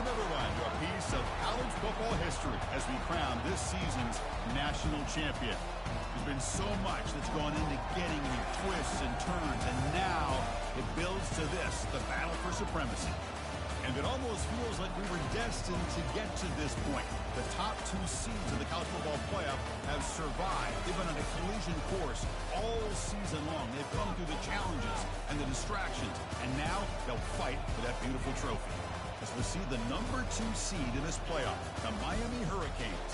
Welcome, everyone, to a piece of college football history as we crown this season's national champion. There's been so much that's gone into getting the twists and turns, and now it builds to this, the battle for supremacy. And it almost feels like we were destined to get to this point. The top two seeds of the college football playoff have survived. They've been on a collision course all season long. They've gone through the challenges and the distractions, and now they'll fight for that beautiful trophy. As we see the number 2 seed in this playoff, the Miami Hurricanes,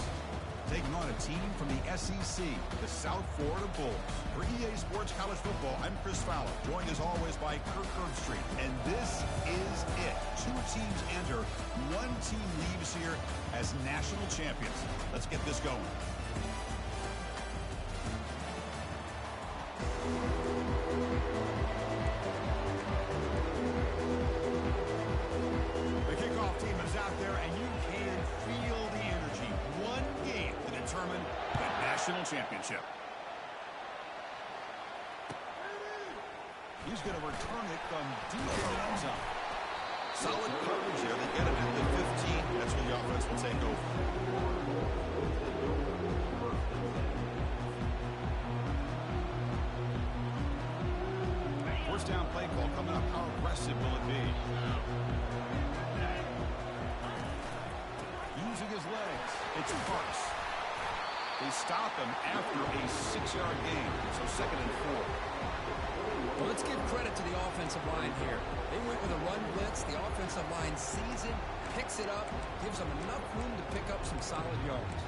taking on a team from the SEC, the South Florida Bulls. For EA Sports College Football, I'm Chris Fowler, joined as always by Kirk Herbstreit. And this is it. 2 teams enter, 1 team leaves here as national champions. Let's get this going. The kickoff team is out there, and you can feel the energy. One game to determine the national championship. He's going to return it from deep in the end zone. Solid coverage here. They get it at the 15. That's where the offense will take over. First down play call coming up. How aggressive will it be? Using his legs. It's Parks. They stop him after a 6-yard gain. So 2nd and 4. Well, let's give credit to the offensive line here. They went with a run blitz. The offensive line sees it, picks it up, gives them enough room to pick up some solid yards.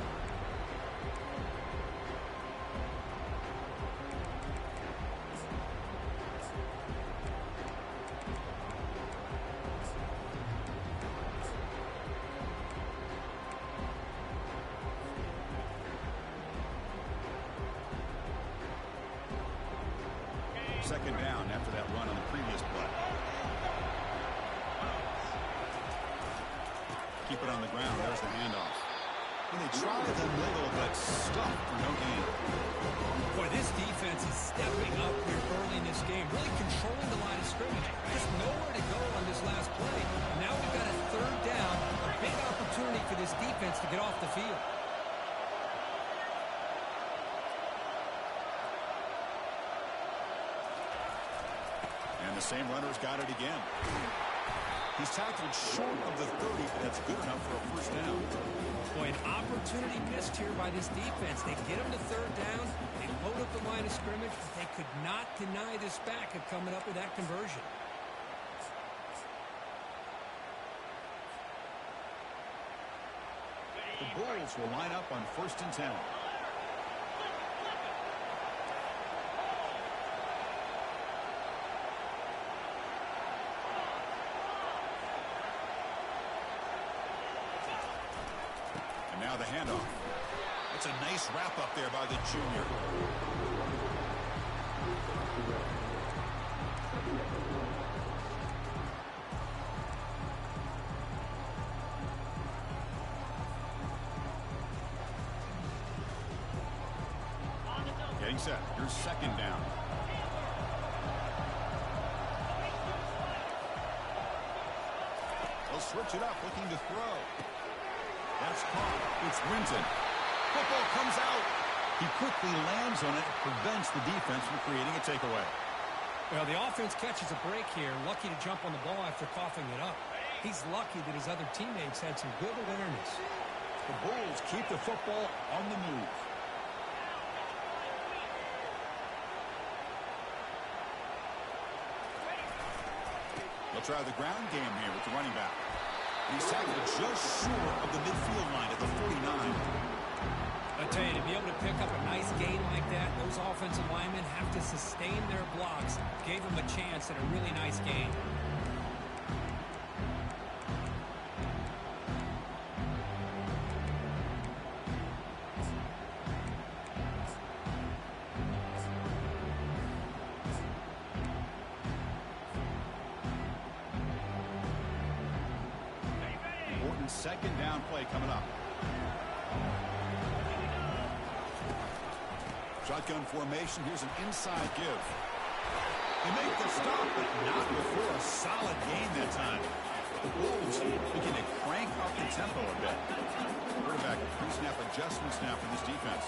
Second down after that run on the previous play. Keep it on the ground. There's the handoff. And they try the middle, but stuck for no gain. Boy, this defense is stepping up here early in this game, really controlling the line of scrimmage. Just nowhere to go on this last play. Now we've got a 3rd down, a big opportunity for this defense to get off the field. And the same runner's got it again. He's tackled short of the 30, but that's good enough for a first down. Boy, an opportunity missed here by this defense. They get them to 3rd down. They load up the line of scrimmage, but they could not deny this back of coming up with that conversion. The Bulls will line up on 1st and 10. Now the handoff. It's a nice wrap up there by the junior. Getting set. Here's 2nd down. They'll switch it up, looking to throw. That's caught. It's Winton. Football comes out. He quickly lands on it, prevents the defense from creating a takeaway. Well, the offense catches a break here. Lucky to jump on the ball after coughing it up. He's lucky that his other teammates had some good awareness. The Bulls keep the football on the move. They'll try the ground game here with the running back. He's tackled just short of the midfield line at the 49. I tell you, to be able to pick up a nice gain like that, those offensive linemen have to sustain their blocks. Gave them a chance at a really nice gain. Important 2nd down play coming up. Shotgun formation. Here's an inside give. They make the stop, but not before a solid gain that time. The Bulls begin to crank up the tempo a bit. Quarterback pre-snap adjustments now for this defense.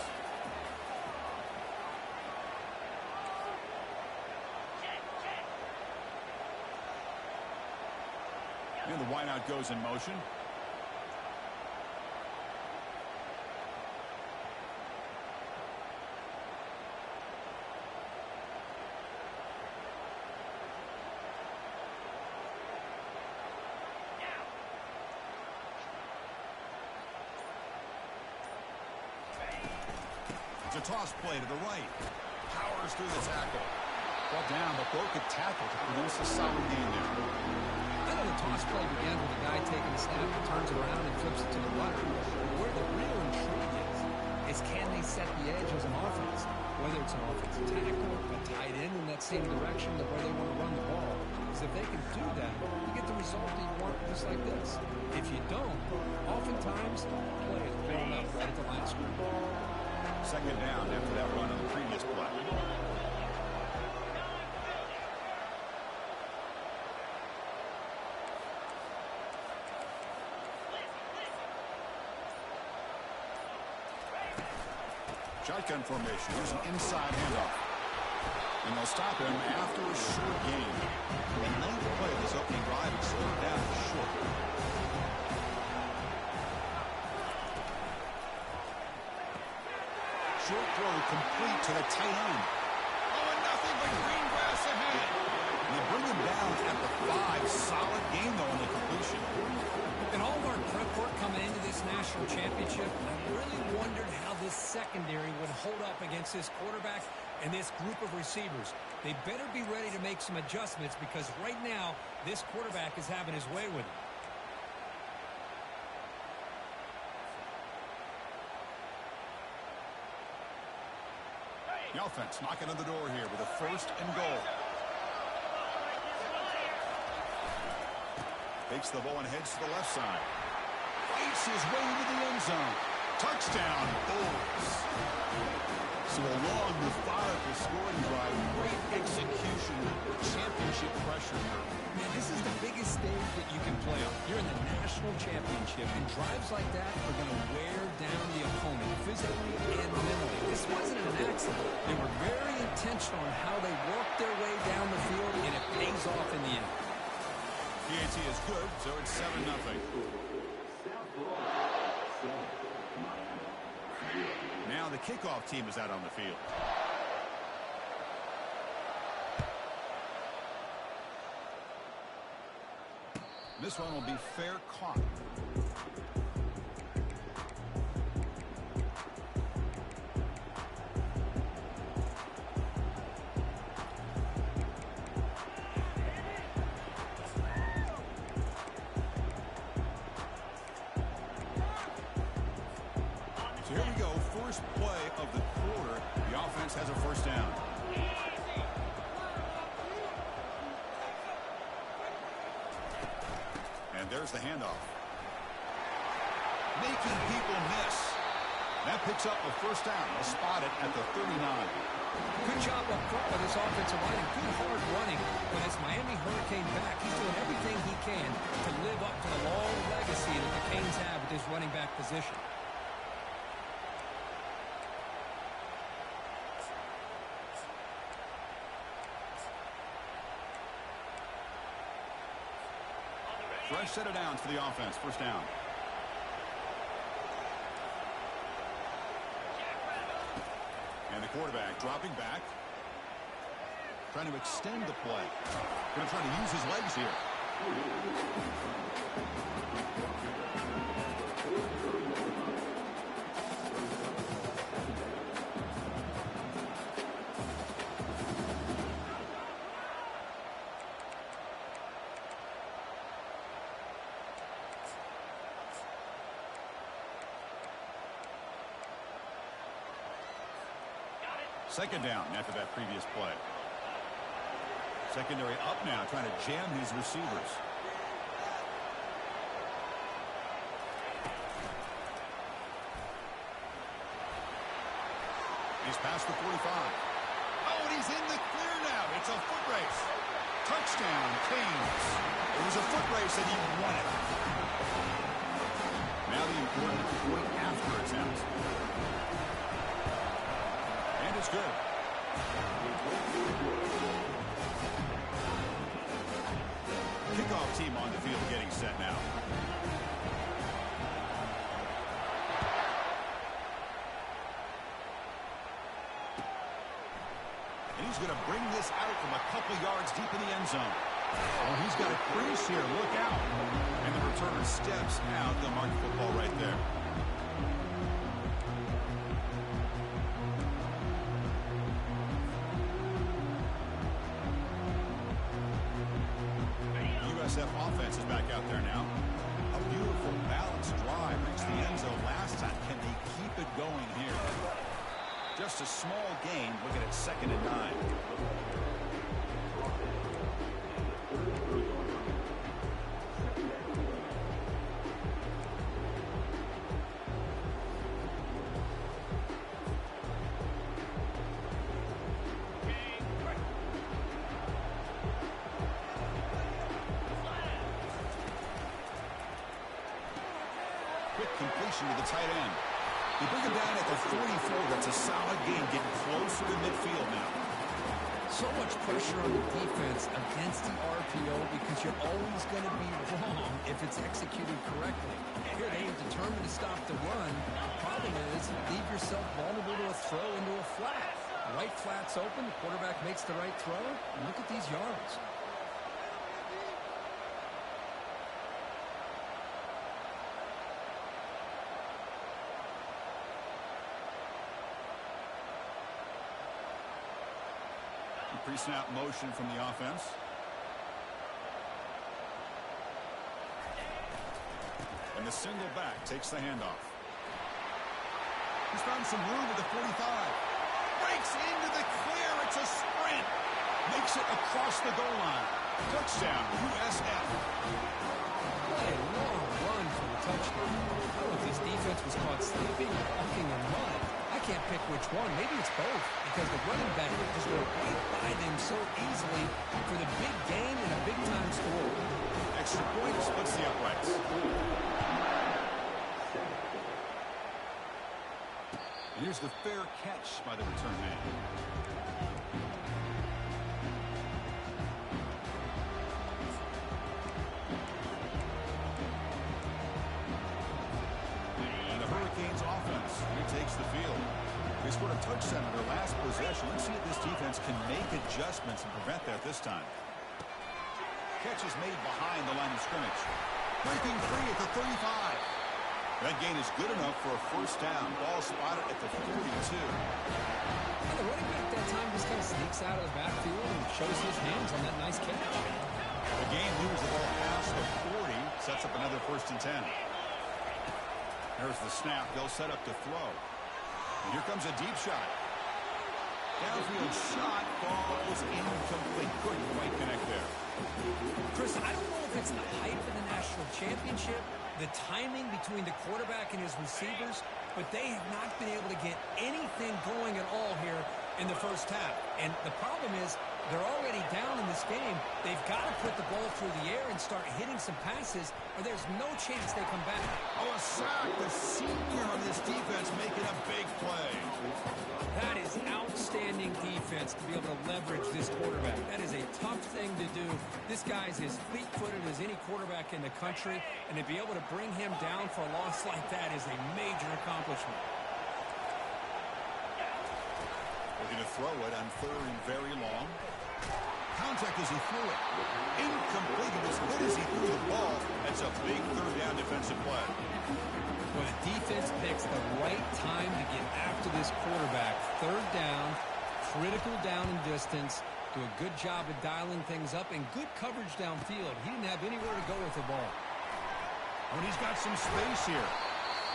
And the wideout goes in motion. It's a toss play to the right. Powers through the tackle. Ball down, but broke a tackle to produce a solid gain there. I know the toss play begins with a guy taking a snap and turns it around and flips it to the runner. But where the real intrigue is can they set the edge as an offense? Whether it's an offensive tackle, a tight end in that same direction to where they want to run the ball. Because if they can do that, you get the result that you want just like this. If you don't, oftentimes, play is blown up right at the line of scrimmage. Second down after that run on the previous play. Shotgun formation. Here's an inside handoff. And they'll stop him after a short gain. The ninth play of this opening drive is slowed down short. Short throw complete to the tight end. Oh, and nothing but green grass ahead. And they bring him down at the 5. Solid game, though, on the completion. And all of our prep work coming into this national championship, I really wondered how this secondary would hold up against this quarterback and this group of receivers. They better be ready to make some adjustments because right now, this quarterback is having his way with it. The offense knocking on the door here with a 1st and goal. Takes the ball and heads to the left side. Fights his way into the end zone. Touchdown, Bulls. So a long, methodical scoring drive. Great execution. Championship pressure here. Man, this is the biggest stage that you can play on. You're in the national championship, and drives like that are going to wear down the opponent physically and mentally. This wasn't an accident. They were very intentional on how they worked their way down the field, and it pays off in the end. PAT is good, so it's 7-0. Now the kickoff team is out on the field. This one will be fair caught. So here we go, first play of the quarter. The offense has a 1st down. And there's the handoff. Making people miss. That picks up a 1st down. They'll spot it at the 39. Good job up front by this offensive line and good hard running. When this Miami Hurricane back, he's doing everything he can to live up to the long legacy that the Canes have with this running back position. Fresh set of downs for the offense. 1st down. And the quarterback dropping back. Trying to extend the play. Going to try to use his legs here. Second down after that previous play. Secondary up now, trying to jam his receivers. He's past the 45. Oh, and he's in the clear now. It's a foot race. Touchdown, Canes. It was a foot race and he won it. Now the important point after attempt. And it's good. Kickoff team on the field getting set now. And he's going to bring this out from a couple yards deep in the end zone. Oh, he's got a crease here. Look out. And the returner steps out. They'll mark the football right there. USF offense is back out there now. A beautiful balanced drive. Reached the end zone last time. Can they keep it going here? Just a small gain. Looking at 2nd and 9. Quick completion to the tight end. They bring him down at the 44. That's a solid gain, getting closer to midfield now. So much pressure on the defense against the RPO because you're always going to be wrong if it's executed correctly. Here they are determined to stop the run. The problem is you leave yourself vulnerable to a throw into a flat. The right flat's open. The quarterback makes the right throw. And look at these yards. Pre-snap motion from the offense. And the single back takes the handoff. He's found some room at the 45. Breaks into the clear. It's a sprint. Makes it across the goal line. Touchdown, USF. What a long run for the touchdown. I don't know if this defense was caught sleeping or walking in mud. I can't pick which one. Maybe it's both because the running back just went right by them so easily for the big gain and a big-time score. Extra point splits the uprights. And here's the fair catch by the return man. Hurricanes offense retakes the field. They scored a touchdown in their last possession. Let's see if this defense can make adjustments and prevent that this time. Catch is made behind the line of scrimmage. Breaking free at the 35. That gain is good enough for a first down. Ball spotted at the 42. And the running back that time just kind of sneaks out of the backfield and shows his hands on that nice catch. The game moves the ball past the 40. Sets up another 1st and 10. There's the snap. They'll set up to throw. And here comes a deep shot. Downfield shot falls incomplete. Couldn't quite connect there. Chris, I don't know if it's the hype of the national championship, the timing between the quarterback and his receivers, but they have not been able to get anything going at all here in the first half. And the problem is they're already down in this game. They've got to put the ball through the air and start hitting some passes, or there's no chance they come back. Oh, a sack. The senior on this defense making a big play. That is outstanding defense to be able to leverage this quarterback. That is a tough thing to do. This guy's as fleet-footed as any quarterback in the country, and to be able to bring him down for a loss like that is a major accomplishment. Looking to throw it on 3rd and very long. Contact as he threw it. Incomplete. As good as he threw the ball. That's a big 3rd down defensive play. Well, the defense picks the right time to get after this quarterback. 3rd down, critical down and distance. Do a good job of dialing things up and good coverage downfield. He didn't have anywhere to go with the ball. And he's got some space here.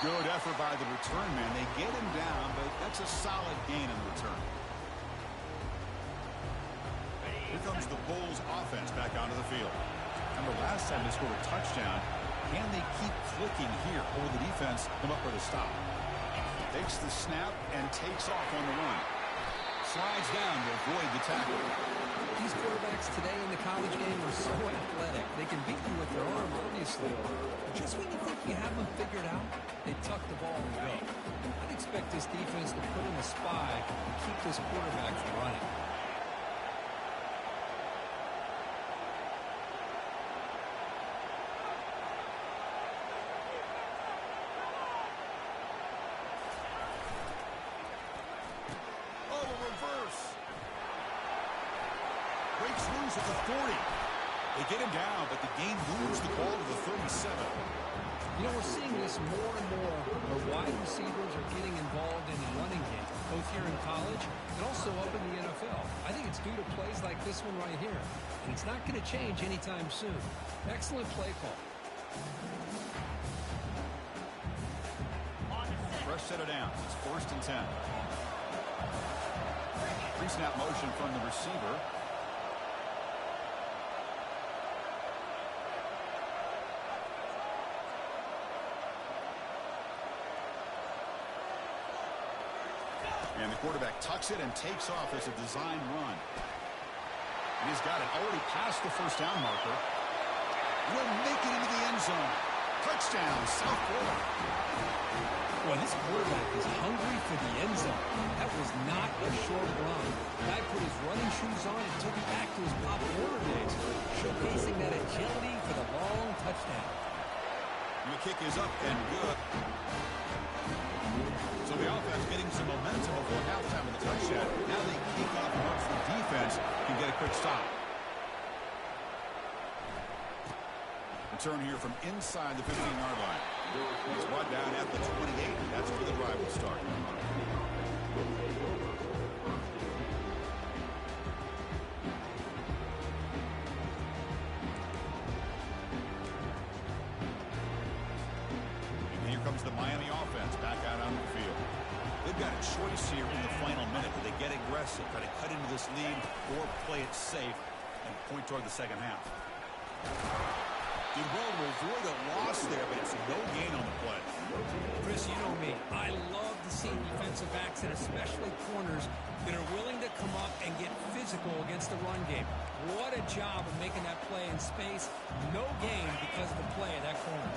Good effort by the return man. They get him down, but that's a solid gain in the return. Here comes the Bulls offense back onto the field. Remember last time they scored a touchdown. Can they keep clicking here, or will the defense come up with a stop? Takes the snap and takes off on the run. Slides down to avoid the tackle. These quarterbacks today in the college game are so athletic. They can beat you with their arm, obviously. But just when you think you have them figured out, they tuck the ball and go. I'd expect this defense to put in a spy and keep this quarterback from running. Breaks loose at the 40. They get him down, but the game moves the ball to the 37. You know, we're seeing this more and more where wide receivers are getting involved in the running game, both here in college and also up in the NFL. I think it's due to plays like this one right here, and it's not going to change anytime soon. Excellent play call. Fresh set of downs. It's 1st and 10. Pre-snap motion from the receiver. And the quarterback tucks it and takes off as a design run. And he's got it already past the first down marker. Will make it into the end zone. Touchdown, South Florida. Boy, this quarterback is hungry for the end zone. That was not a short run. The guy put his running shoes on and took it back to his Pop Warner days, showcasing that agility for the long touchdown. And the kick is up and good. So the offense getting some momentum before halftime with the touchdown. Now they kick off once the defense can get a quick stop. Return here from inside the 15-yard line. It's brought down at the 28. That's where the drive will start. And here comes the Miami offense back out on the field. They've got a choice here in the final minute. Do they get aggressive, try to cut into this lead, or play it safe and point toward the second half? Did well to avoid a loss there, but it's no gain on the play. Chris, you know me. I love to see defensive backs and especially corners that are willing to come up and get physical against the run game. What a job of making that play in space. No gain because of the play of that corner.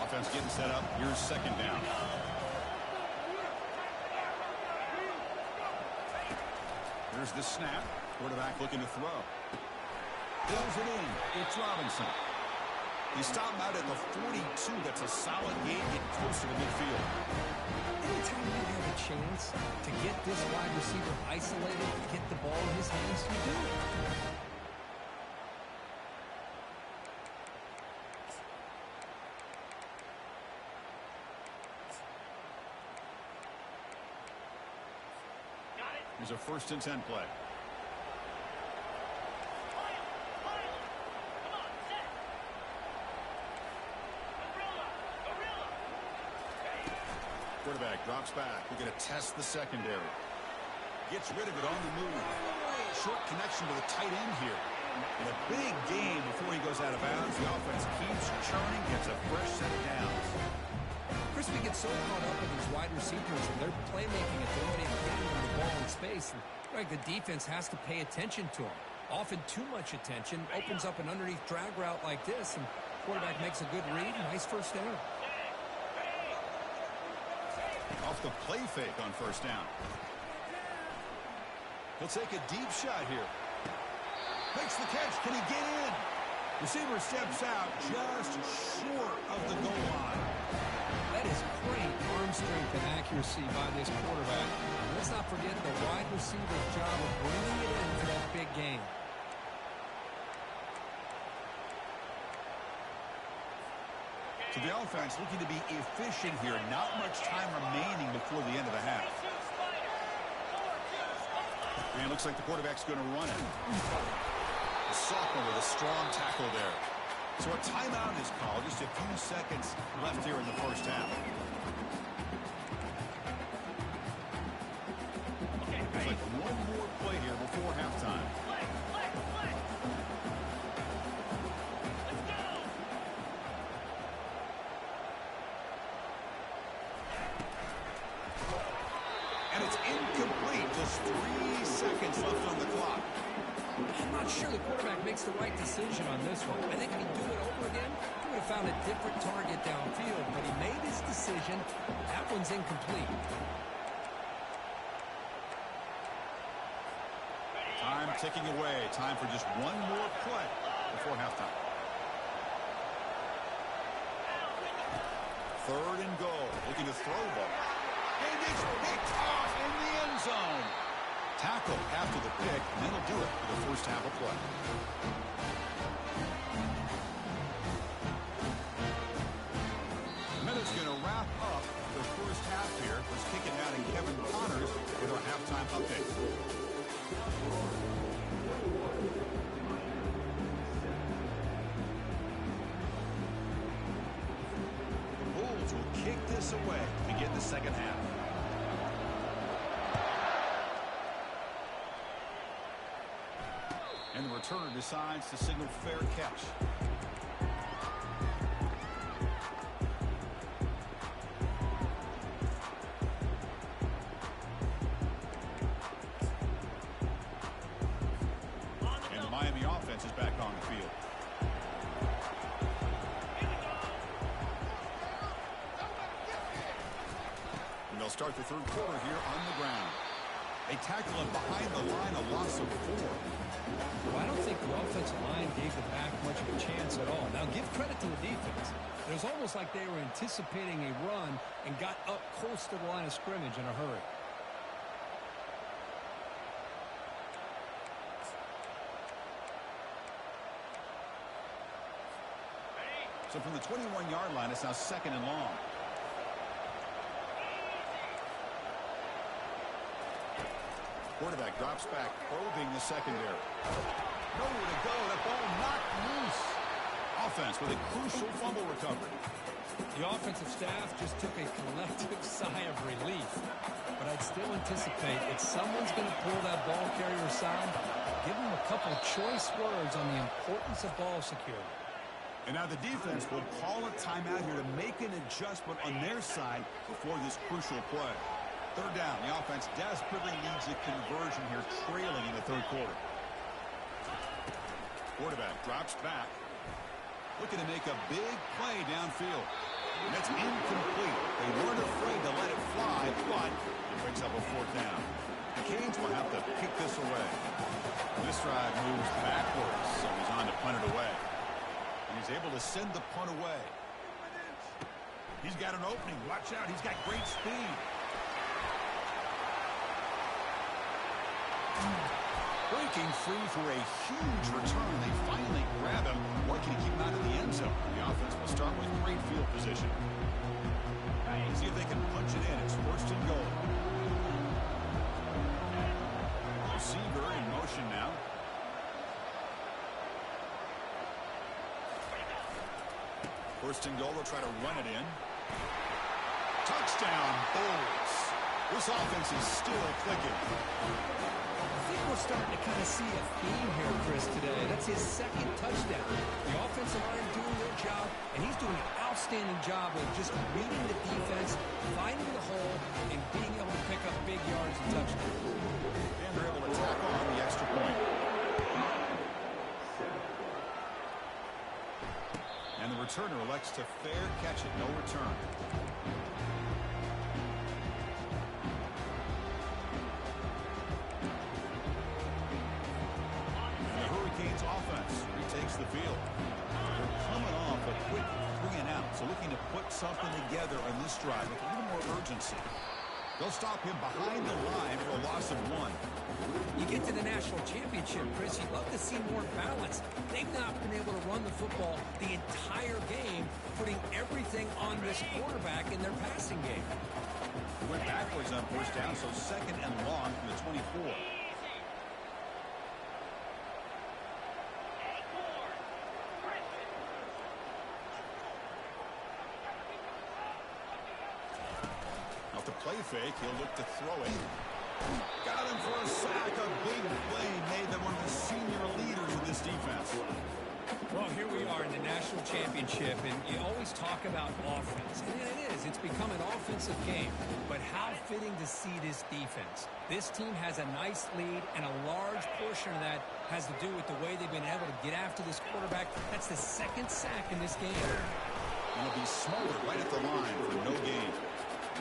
Offense getting set up. Here's second down. Here's the snap. Quarterback looking to throw. Pulls it in. It's Robinson. He stopped out at the 42. That's a solid gain, getting closer to midfield. Anytime you have a chance to get this wide receiver isolated, get the ball in his hands, you do it. Here's a 1st and 10 play. Quarterback drops back. We're going to test the secondary. Gets rid of it on the move. Short connection to the tight end here. And a big gain before he goes out of bounds. The offense keeps churning, gets a fresh set of downs. Chris, we get so caught up with these wide receivers and their playmaking ability and getting them the ball in space. And, right, the defense has to pay attention to them. Often too much attention opens up an underneath drag route like this, and quarterback makes a good read. Nice first down. Off the play fake on first down. He'll take a deep shot here. Makes the catch. Can he get in? Receiver steps out just short of the goal line. That is great arm strength and accuracy by this quarterback. Let's not forget the wide receiver's job of bringing it in for that big game. So the offense looking to be efficient here. Not much time remaining before the end of the half. And it looks like the quarterback's going to run it. The sophomore with a strong tackle there. So a timeout is called. Just a few seconds left here in the first half. Looks like one more play here before halftime. And it's incomplete. Just 3 seconds left on the clock. I'm not sure the quarterback makes the right decision on this one. I think if he'd do it over again, he would have found a different target downfield, but he made his decision. That one's incomplete. Time ticking away. Time for just one more play before halftime. 3rd and goal. Looking to throw the ball. And it's picked off in the end zone. Tackle after the pick, and that'll do it for the first half of play. And then it's going to wrap up the first half here. Let's kick it down to Kevin Connors with our halftime update. The Bulls will kick this away to begin the second half. And the returner decides to signal fair catch. And the Miami offense is back on the field. And they'll start the third quarter here on the ground. They tackle him behind the line, a loss of 4. Well, I don't think the offensive line gave the back much of a chance at all. Now, give credit to the defense. It was almost like they were anticipating a run and got up close to the line of scrimmage in a hurry. So from the 21-yard line, it's now 2nd and long. Quarterback drops back, probing the secondary. Nowhere to go. That ball knocked loose. Offense with a crucial fumble recovery. The offensive staff just took a collective sigh of relief. But I'd still anticipate if someone's going to pull that ball carrier aside, give them a couple of choice words on the importance of ball security. And now the defense will call a timeout here to make an adjustment on their side before this crucial play. 3rd down. The offense desperately needs a conversion here, trailing in the 3rd quarter. Quarterback drops back, looking to make a big play downfield. And that's incomplete. They weren't afraid to let it fly, but it brings up a 4th down. The Canes will have to kick this away. This drive moves backwards, so he's on to punt it away. And he's able to send the punt away. He's got an opening. Watch out. He's got great speed. Breaking free for a huge return. They finally grab him, working to keep him out of the end zone. The offense will start with great field position. See if they can punch it in. It's 1st and goal. Receiver in motion now. First and goal, they'll try to run it in. Touchdown, Bulls. This offense is still clicking. I think we're starting to kind of see a theme here, Chris, today. That's his 2nd touchdown. The offensive line doing their job, and he's doing an outstanding job of just reading the defense, finding the hole, and being able to pick up big yards and touchdowns. And they're able to tack on the extra point. And the returner elects to fair catch it, no return. Offense retakes the field. They're coming off a quick 3-and-out, so looking to put something together on this drive with a little more urgency. They'll stop him behind the line for a loss of 1. You get to the national championship, Chris, you'd love to see more balance. They've not been able to run the football the entire game, putting everything on this quarterback in their passing game. They went backwards on 1st down, so 2nd and long from the 24. The play fake, he'll look to throw it. Got him for a sack. A big play made them one of the senior leaders of this defense. Well, here we are in the national championship, and you always talk about offense. And it is. It's become an offensive game. But how fitting to see this defense. This team has a nice lead, and a large portion of that has to do with the way they've been able to get after this quarterback. That's the second sack in this game. And it'll be smothered right at the line for no gain.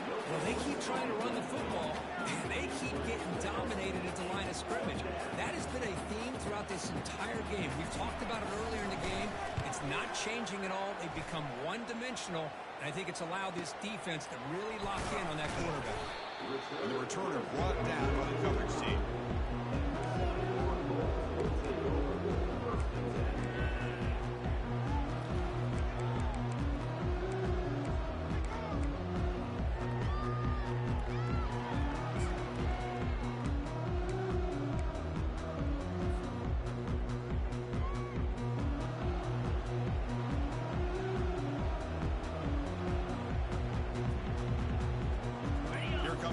Well, they keep trying to run the football, and they keep getting dominated at the line of scrimmage. That has been a theme throughout this entire game. We've talked about it earlier in the game. It's not changing at all. They've become one-dimensional, and I think it's allowed this defense to really lock in on that quarterback. And the returner brought down by the coverage team.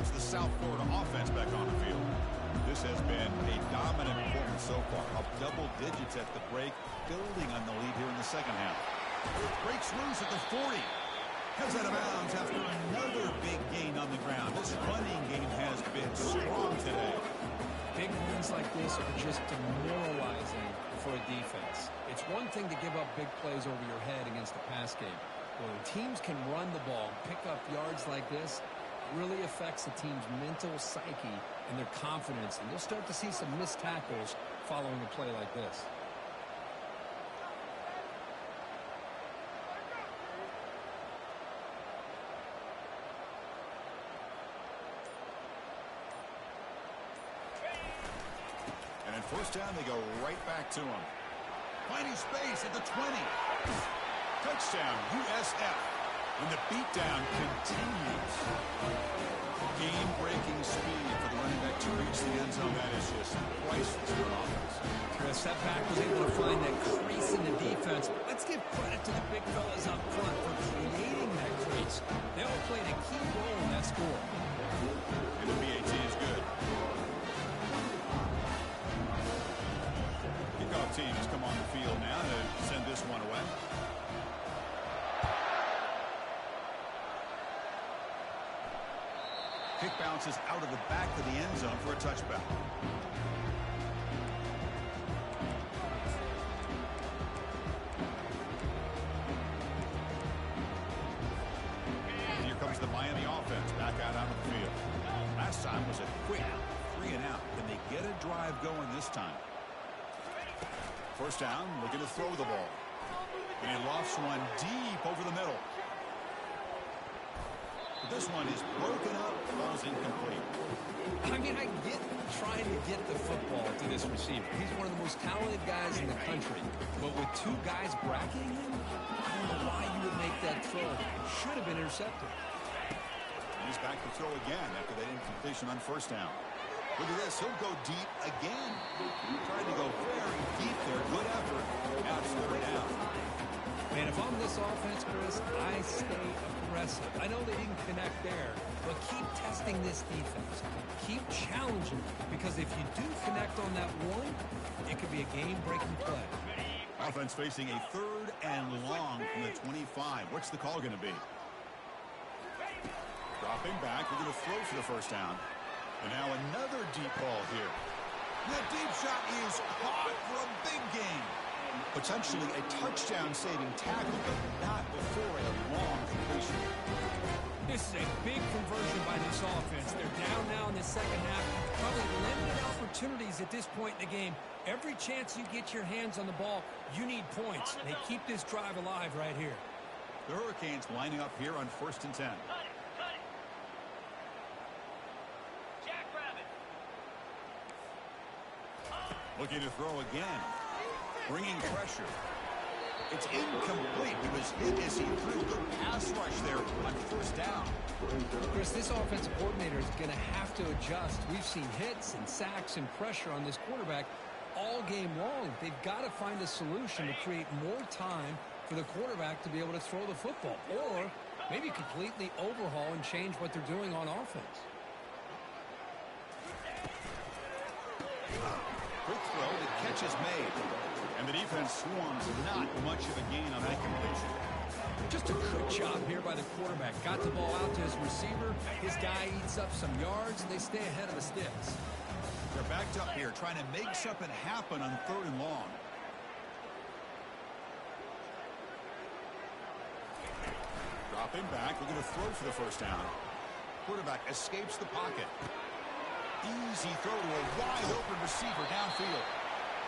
The South Florida offense back on the field. This has been a dominant performance so far, up double digits at the break, building on the lead here in the second half. Breaks loose at the 40. Heads out of bounds after another big gain on the ground. This running game has been strong today. Big wins like this are just demoralizing for a defense. It's one thing to give up big plays over your head against the pass game. When teams can run the ball and pick up yards like this, really affects the team's mental psyche and their confidence, and you'll start to see some missed tackles following a play like this. And in first down, they go right back to him. Finding space at the 20. Touchdown, USF. And the beatdown continues. Game-breaking speed for the running back to reach the end zone. That is just priceless for an offense. Chris, that back was able to find that crease in the defense. Let's give credit to the big fellas up front for creating that crease. They all played a key role in that score. And the BAT is good. Kickoff teams come on the field now to send this one away. Kick bounces out of the back of the end zone for a touchback. And here comes the Miami offense back out onto the field. Last time was a quick 3-and-out. Can they get a drive going this time? First down, looking to throw the ball. And he lofts one deep over the middle. But this one is broken up, falls incomplete. I mean, I get trying to get the football to this receiver. He's one of the most talented guys in the country. But with two guys bracketing him, I don't know why you would make that throw. Should have been intercepted. He's back to throw again after that incompletion on first down. Look at this. He'll go deep again. Trying to go very deep there. Good effort. Now it's third down. Man, if I'm this offense, Chris, I stay aggressive. I know they didn't connect there, but keep testing this defense. Keep challenging them, because if you do connect on that one, it could be a game-breaking play. Offense facing a 3rd and long from the 25. What's the call going to be? Dropping back. We're going to throw for the first down. And now another deep ball here. That deep shot is caught for a big gain. Potentially a touchdown-saving tackle, but not before a long completion. This is a big conversion by this offense. They're down now in the second half. Probably limited opportunities at this point in the game. Every chance you get your hands on the ball, you need points. They keep this drive alive right here. The Hurricanes lining up here on 1st and 10. Looking to throw again. Bringing pressure. It's incomplete. He was hit as he threw. Good pass rush there on first down. Chris, this offensive coordinator is going to have to adjust. We've seen hits and sacks and pressure on this quarterback all game long. They've got to find a solution to create more time for the quarterback to be able to throw the football, or maybe completely overhaul and change what they're doing on offense. Quick throw, the catch is made. And the defense swarms, not much of a gain on that completion. Just a good job here by the quarterback. Got the ball out to his receiver. His guy eats up some yards, and they stay ahead of the sticks. They're backed up here, trying to make something happen on 3rd and long. Dropping back, looking to throw for the first down. Quarterback escapes the pocket. Easy throw to a wide-open receiver downfield.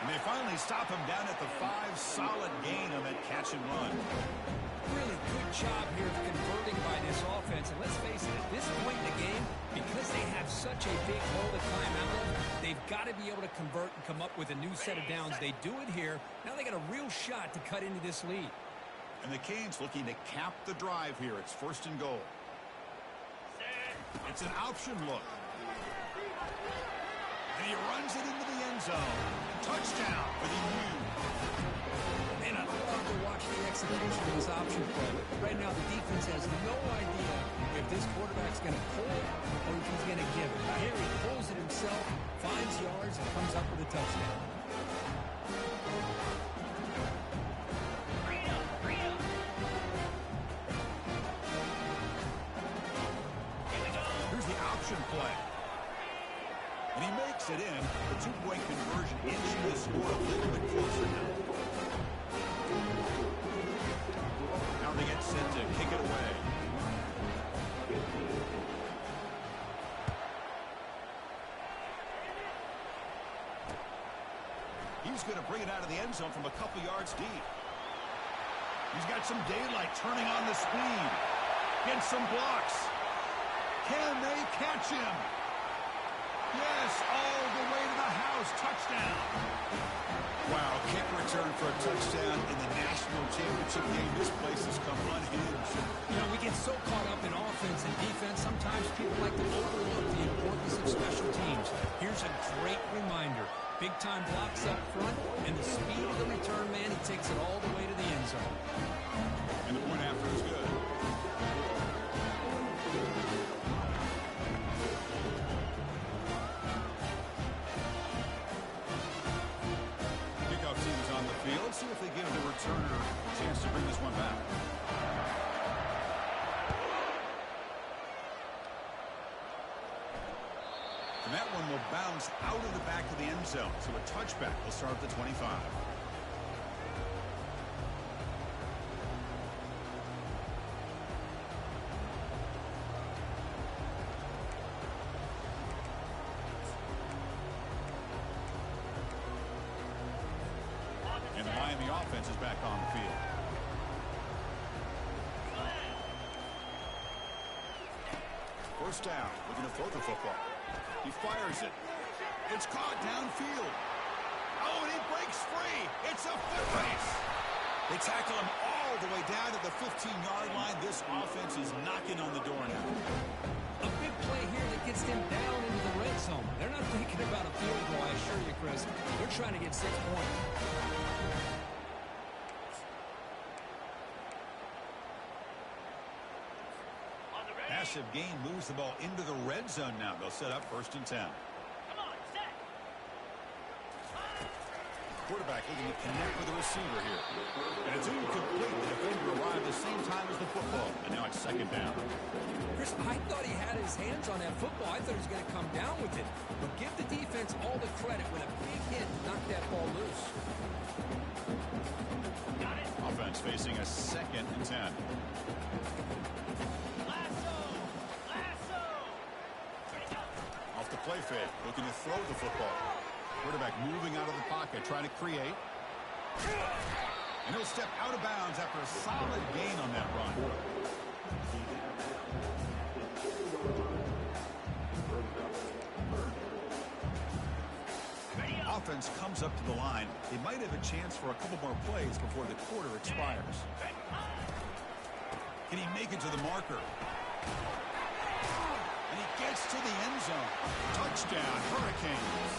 And they finally stop him down at the 5. Solid gain on that catch and run. Really good job here of converting by this offense. And let's face it, at this point in the game, because they have such a big hole to climb out of, they've got to be able to convert and come up with a new set of downs. They do it here. Now they got a real shot to cut into this lead. And the Canes looking to cap the drive here. It's 1st and goal. It's an option look. And he runs it into the end zone. Touchdown for the U. Man, I love to watch the execution of this option play. Right now, the defense has no idea if this quarterback's going to pull it or if he's going to give it. Here he pulls it himself, finds yards, and comes up with a touchdown. Here's the option play. And he makes it in. The 2-point conversion inching the score a little bit closer now. Now they get set to kick it away. He's going to bring it out of the end zone from a couple yards deep. He's got some daylight turning on the speed. Gets some blocks. Can they catch him? Yes, all the way to the house. Touchdown. Wow, kick return for a touchdown in the national championship game. This place has come unhinged. You know, we get so caught up in offense and defense, sometimes people like to overlook the importance of special teams. Here's a great reminder. Big-time blocks up front, and the speed of the return man, he takes it all the way to the end zone. And the point after is good. Kickoff team is on the field. See if they give the returner a chance to bring this one back. And that one will bounce out of the back of the end zone. So a touchback will start at the 25. And the Miami offense is back on the field. First down, looking to throw the football. He fires it. It's caught downfield. Oh, and he breaks free. It's a foot race. They tackle him all the way down to the 15-yard line. This offense is knocking on the door now. A big play here that gets them down into the red zone. They're not thinking about a field goal, I assure you, Chris. They're trying to get 6 points. Massive gain moves the ball into the red zone now. They'll set up 1st and 10. Quarterback looking to connect with the receiver here. And it's incomplete. The defender arrived the same time as the football. And now it's 2nd down. Chris, I thought he had his hands on that football. I thought he was going to come down with it. But give the defense all the credit with a big hit to knock that ball loose. Offense facing a 2nd and 10. Off the play fake, looking to throw the football. Quarterback moving out of the pocket, trying to create. And he'll step out of bounds after a solid gain on that run. Offense comes up to the line. They might have a chance for a couple more plays before the quarter expires. Can he make it to the marker? And he gets to the end zone. Touchdown, Hurricanes.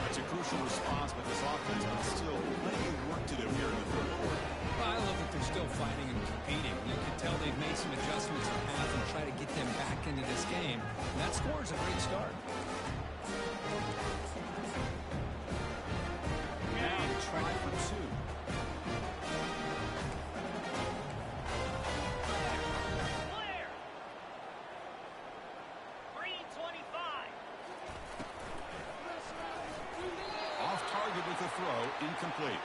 That's a crucial response by this offense, but still plenty of work to do here in the 3rd quarter. Well, I love that they're still fighting and competing. You can tell they've made some adjustments in half and try to get them back into this game. And that score is a great start. try for 2. Clear. 3:25. Off target with the throw, incomplete.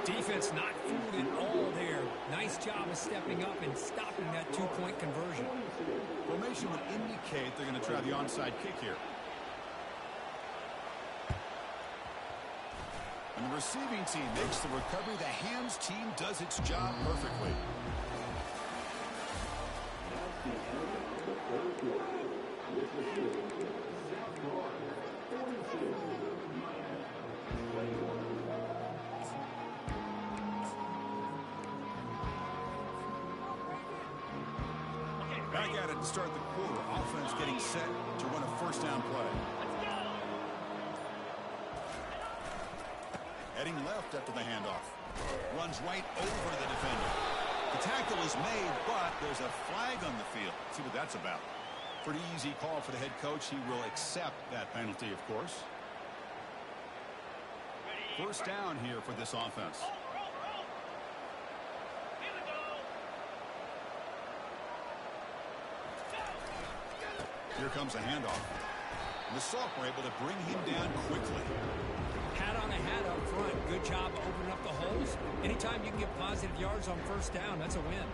Defense not fooled at all there. Nice job of stepping up and stopping that two-point conversion. Formation would indicate they're going to try the onside kick here. And the receiving team makes the recovery. The hands team does its job perfectly. Back at it to start the quarter. Offense getting set to run a first down play. Heading left after the handoff. Runs right over the defender. The tackle is made, but there's a flag on the field. Let's see what that's about. Pretty easy call for the head coach. He will accept that penalty, of course. First down here for this offense. Here comes a handoff. The Salk were able to bring him down quickly. Hat on a hat up front. Good job opening up the holes. Anytime you can get positive yards on first down, that's a win.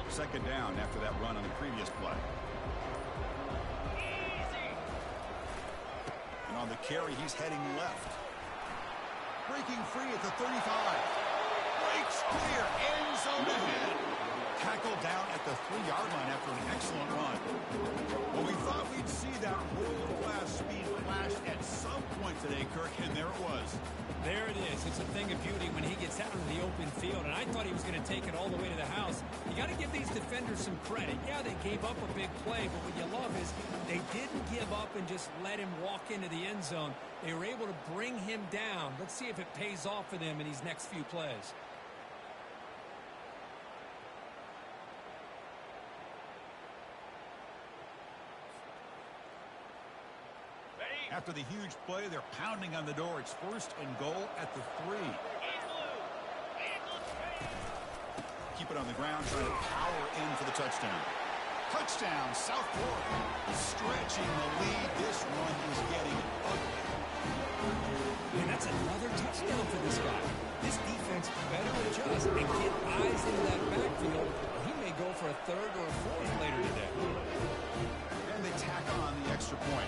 Second down after that run on the previous play. And on the carry, he's heading left. Breaking free at the 35. Breaks clear. End zone ahead. Tackled down at the 3-yard line after an excellent run. Well, we thought we'd see that world-class speed flash at some point today, Kirk, and there it was. There it is. It's a thing of beauty when he gets out into the open field, and I thought he was going to take it all the way to the house. You got to give these defenders some credit. Yeah, they gave up a big play, but what you love is they didn't give up and just let him walk into the end zone. They were able to bring him down. Let's see if it pays off for them in these next few plays. After the huge play, they're pounding on the door. It's first and goal at the 3. Keep it on the ground, trying to power in for the touchdown. Touchdown, South Florida. Stretching the lead. This one is getting ugly. And that's another touchdown for this guy. This defense better adjust and get eyes into that backfield. He may go for a third or a fourth later today. And they tack on the extra point.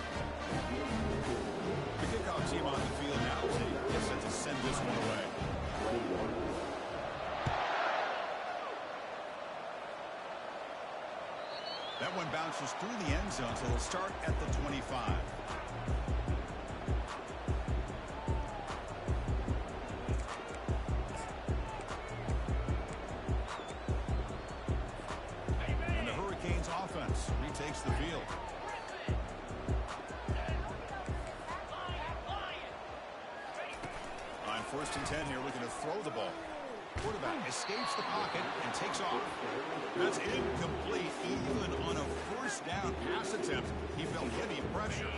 The kickoff team on the field now as they get set to send this one away. That one bounces through the end zone, so they'll start at the 25. And the Hurricanes offense retakes the field. On first and 10 here, looking to throw the ball. Quarterback escapes the pocket and takes off. That's incomplete. Even on a first down pass attempt, he felt heavy pressure.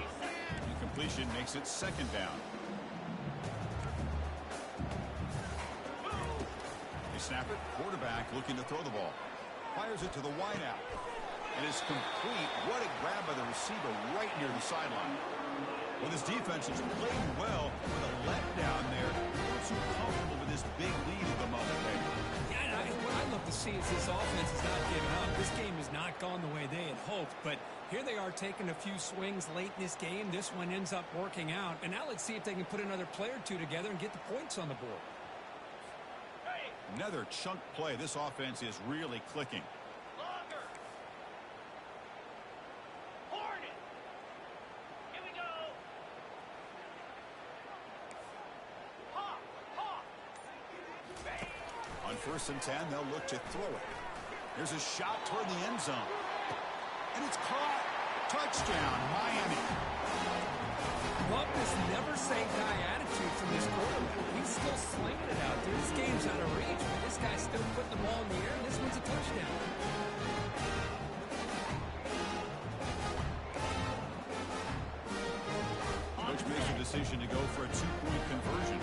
Incompletion makes it second down. They snap it. Quarterback looking to throw the ball. Fires it to the wideout. And it's complete. What a grab by the receiver right near the sideline. Well, this defense is playing well with a letdown there. Not too comfortable with this big lead at the moment, baby. Yeah, what I'd love to see is this offense is not giving up. This game has not gone the way they had hoped, but here they are taking a few swings late in this game. This one ends up working out, and now let's see if they can put another play or two together and get the points on the board. Another chunk play. This offense is really clicking. On first and 10, they'll look to throw it. There's a shot toward the end zone. And it's caught. Touchdown, Miami. Love this never-say-die attitude from this quarterback. He's still slinging it out there. This game's out of reach, but this guy's still putting the ball in the air, and this one's a touchdown. Coach makes a decision to go for a two-point conversion.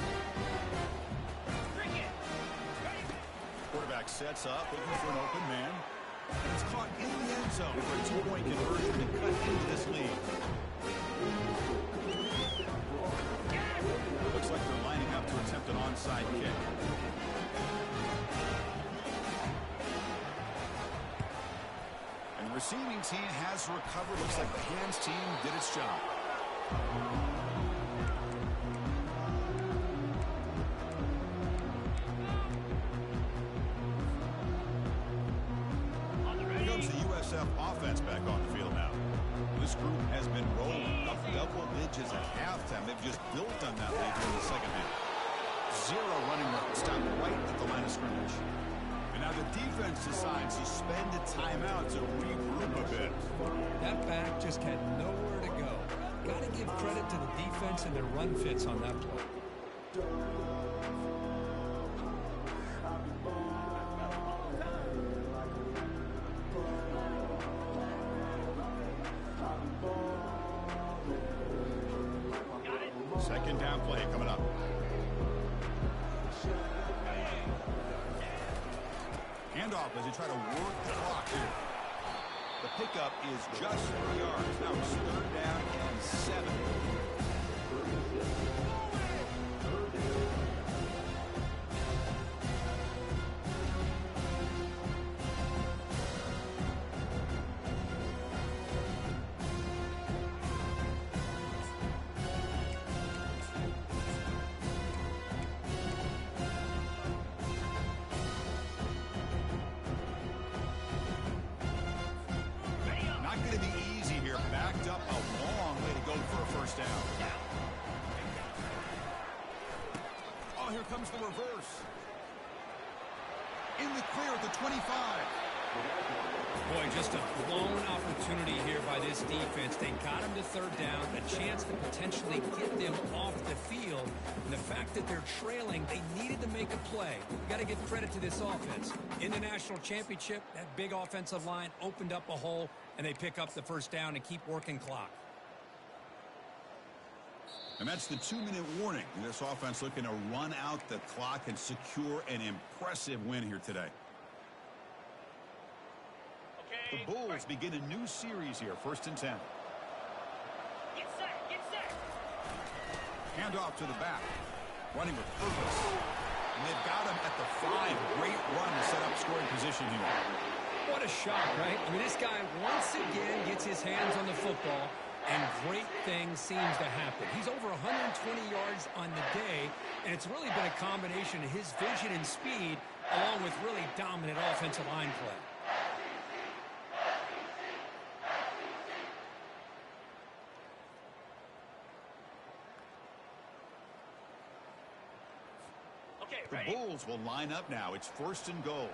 Quarterback sets up, looking for an open man. And it's caught in the end zone for a two-point conversion to cut into this lead. Looks like they're lining up to attempt an onside kick. And the receiving team has recovered. Looks like the hands team did its job. Here comes the USF offense back on the field now. This group has been rolling up double digits at halftime. They've just built on that lead here in the second half. Zero running route, stopped right at the line of scrimmage. And now the defense decides to spend a timeout to regroup a bit. That back just had nowhere to go. Got to give credit to the defense and their run fits on that play. Second down play coming up. Handoff as they try to work the clock here. The pickup is just 3 yards. Now it's third down and 7. Oh, here comes the reverse. In the clear at the 25. Boy, just a blown opportunity here by this defense. They got him to third down, a chance to potentially get them off the field. And the fact that they're trailing, they needed to make a play. You got to give credit to this offense. In the national championship, that big offensive line opened up a hole, and they pick up the first down and keep working clock. And that's the 2-minute warning. This offense looking to run out the clock and secure an impressive win here today. The Bulls begin a new series here, first and 10. Get set, get set. Handoff to the back. Running with purpose. And they've got him at the 5. Great run to set up scoring position here. What a shot, right? I mean, this guy once again gets his hands on the football, and great things seems to happen. He's over 120 yards on the day, and it's really been a combination of his vision and speed along with really dominant offensive line play. The Bulls will line up now. It's first and goal.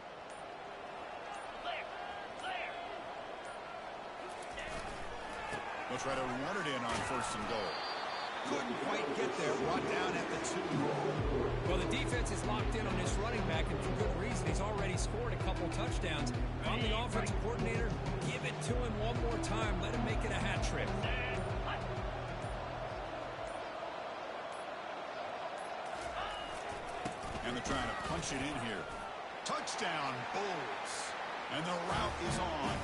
They'll try to run it in on first and goal. Couldn't quite get there. Brought down at the 2. Well, the defense is locked in on this running back, and for good reason. He's already scored a couple touchdowns. If I'm the offensive coordinator, give it to him one more time. Let him make it a hat trick. And they're trying to punch it in here. Touchdown, Bulls. And the route is on.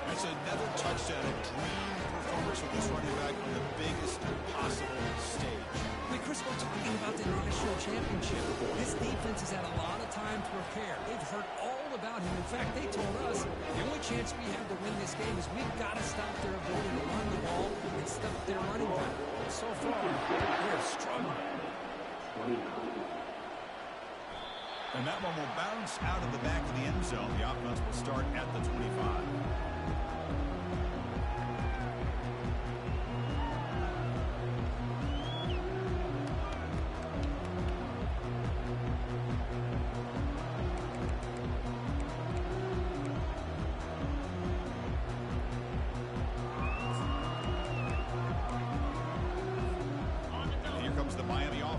That's another touchdown. A dream performance for this running back on the biggest possible stage. I mean, Chris, we're talking about the national championship. This defense has had a lot of time to prepare. They've heard all about him. In fact, they told us the only chance we have to win this game is we've got to stop their ability to run the ball and stop their running back. So far, they're struggling. And that one will bounce out of the back of the end zone. The offense will start at the 25.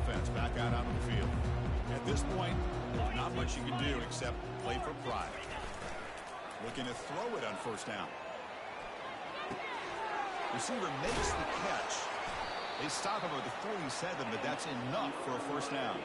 offense back out onto the field. At this point, there's not much you can do except play for pride. Looking to throw it on first down. Receiver makes the catch. They stop him at the 47, but that's enough for a first down.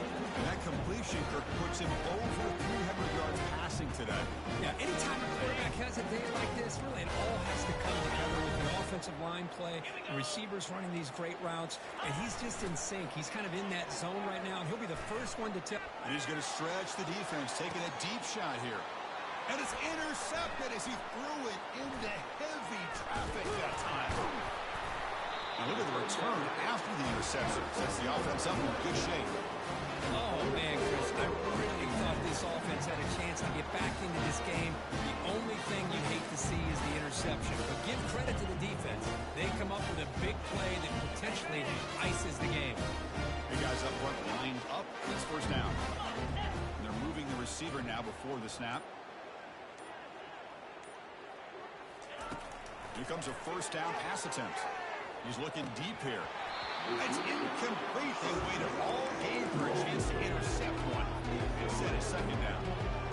And that completion, Kirk, puts him over 300 yards passing today. Yeah, anytime a quarterback has a day like this, really it all has to come together with the offensive line play, the receivers running these great routes, and he's just in sync. He's kind of in that zone right now, and he'll be the first one to tell. And he's going to stretch the defense, taking a deep shot here. And it's intercepted as he threw it into heavy traffic that time. Now look at the return after the interception. Sets the offense up in good shape. Oh, man, Chris, I really thought this offense had a chance to get back into this game. The only thing you hate to see is the interception. But give credit to the defense. They come up with a big play that potentially ices the game. Big guys up front lined up. It's first down. And they're moving the receiver now before the snap. Here comes a first down pass attempt. He's looking deep here. It's incomplete. They waited all game for a chance to intercept one. Instead, it's second down.